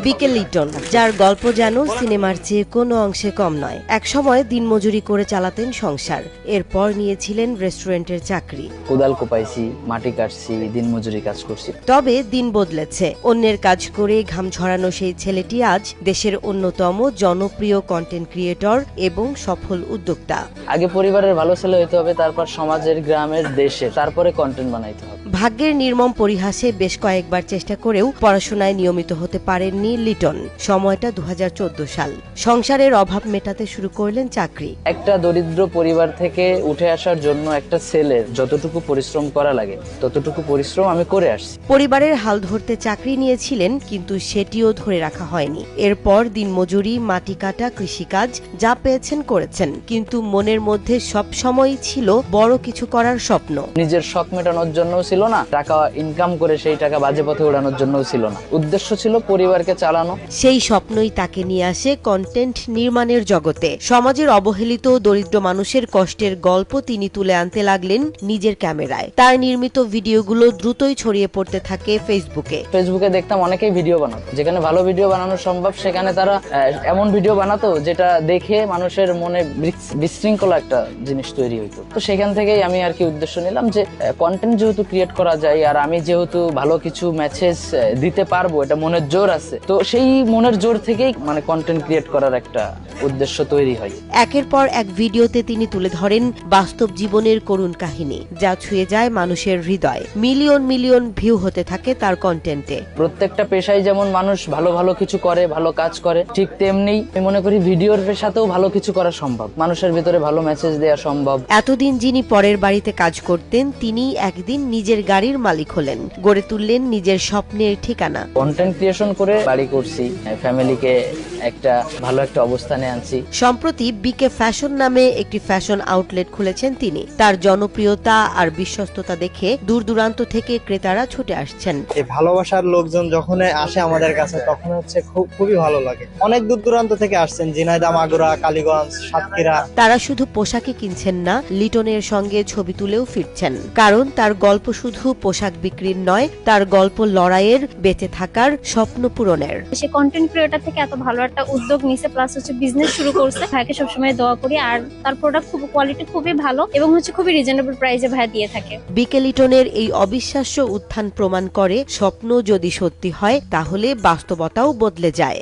বিকেল লিটন, যার গল্প যেন সিনেমার চেয়ে কোনো অংশে কম নয়। একসময় দিনমজুরি করে চালাতেন সংসার, এরপর নিয়েছিলেন রেস্টুরেন্টের চাকরি। কোদাল কোপাইছি, মাটি কাটছি, দিনমজুরি কাজ করছি। তবে দিন বদলেছে। অন্যের কাজ করে ঘাম ঝরানো সেই ছেলেটি আজ দেশের অন্যতম জনপ্রিয় কন্টেন্ট ক্রিয়েটর এবং সফল উদ্যোক্তা। আগে পরিবারের ভালো ছেলে হইতে হবে, তারপর সমাজের, গ্রামের, দেশের, তারপরে কন্টেন্ট বানাইতে হবে। ভাগ্যের নির্মম পরিহাসে বেশ কয়েকবার চেষ্টা করেও পড়াশোনায় নিয়মিত হতে পারেননি লিটন। সময়টা 2014 সাল। সংসারের অভাব মেটাতে শুরু করলেন চাকরি। একটা দরিদ্র পরিবার থেকে উঠে আসার জন্য একটা ছেলের যতটুকু পরিশ্রম করা লাগে ততটুকু পরিশ্রম আমি করে আসছি। পরিবারের হাল ধরতে চাকরি নিয়েছিলেন, কিন্তু সেটিও ধরে রাখা হয়নি। এরপর দিনমজুরি, মাটি কাটা, কৃষিকাজ যা পেয়েছেন করেছেন, কিন্তু মনের মধ্যে সব সময়ই ছিল বড় কিছু করার স্বপ্ন। নিজের শখ মেটানোর জন্যও ছিল না, টাকা ইনকাম করে সেই টাকা বাজে পথে ওড়ানোর জন্যও ছিল না। উদ্দেশ্য ছিল পরিবারকে চালানো। সেই স্বপ্নই তাকে নিয়ে আসে কন্টেন্ট নির্মাণের জগতে। সমাজের অবহেলিত দরিদ্র মানুষের কষ্টের গল্প তিনি তুলে আনতে লাগলেন নিজের ক্যামেরায়। তার নির্মিত ভিডিওগুলো দ্রুতই ছড়িয়ে পড়তে থাকে ফেসবুকে দেখতাম অনেকেই ভিডিও বানাতো, যেখানে ভালো ভিডিও বানানো সম্ভব সেখানে তারা এমন ভিডিও বানাতো যেটা দেখে মানুষের মনে বিশৃঙ্খলা একটা জিনিস তৈরি হইতো। তো সেখান থেকেই আমি আর কি উদ্দেশ্য নিলাম যে কন্টেন্ট যেহেতু ক্রিয়েট করা যায় আর আমি যেহেতু ভালো কিছু মেসেজ দিতে পারবো, এটা মনের জোর আছে, তো সেই মনের জোর থেকেই কন্টেন্ট ক্রিয়েট করার একটা উদ্দেশ্য তৈরি হয়। একের পর এক ভিডিওতে তিনি তুলে ধরেন বাস্তব জীবনের করুণ কাহিনী, যা ছুঁয়ে যায় মানুষের হৃদয়। মিলিয়ন মিলিয়ন ভিউ হতে থাকে তার কন্টেন্টে। প্রত্যেকটা পেশায় যেমন মানুষ ভালো ভালো কিছু করে, ভালো কাজ করে, ঠিক তেমনি আমি মনে করি ভিডিওর পেশাতেও ভালো কিছু করা সম্ভব, মানুষের ভিতরে ভালো মেসেজ দেওয়া সম্ভব। এতদিন যিনি পরের বাড়িতে কাজ করতেন, তিনি একদিন নিজের গাড়ির মালিক হলেন, গড়ে তুললেন নিজের স্বপ্নের ঠিকানা। কন্টেন্ট ক্রিয়েশন করে বাড়ি করছি, ফ্যামিলিকে একটা ভালো একটা অবস্থানে আনছি। সম্প্রতি বিকে ফ্যাশন নামে একটি ফ্যাশন আউটলেট খুলেছেন তিনি। তার জনপ্রিয়তা আর বিশ্বস্ততা দেখে দূর দূরান্ত থেকে ক্রেতারা ছুটে আসছেন। এই ভালোবাসার লোকজন যখন আসে আমাদের কাছে তখন হচ্ছে খুবই ভালো লাগে। অনেক দূর দূরান্ত থেকে আসছেন, ঝিনাইদহ, মাগুরা, কালীগঞ্জ, সাতক্ষীরা। তারা শুধু পোশাকই কিনছেন না, লিটনের সঙ্গে ছবি তুলেও ফিরছেন। কারণ তার গল্প শুধু পোশাক বিক্রির নয়, তার গল্প লড়াইয়ের, বেঁচে থাকার, স্বপ্ন পূরণের। সে কন্টেন্ট ক্রিয়েটর থেকে এত ভালো একটা উদ্যোগ নিছে, প্লাস হচ্ছে বিজনেস শুরু করছে। ভাইকে সবসময় দোয়া করি, আর তার প্রোডাক্ট কোয়ালিটি খুবই ভালো এবং হচ্ছে খুবই রিজনেবল প্রাইসে ভাই দিয়ে থাকে। বিকে লিটনের এই অবিশ্বাস্য উত্থান প্রমাণ করে, স্বপ্ন যদি সত্যি হয় তাহলে বাস্তবতাও বদলে যায়।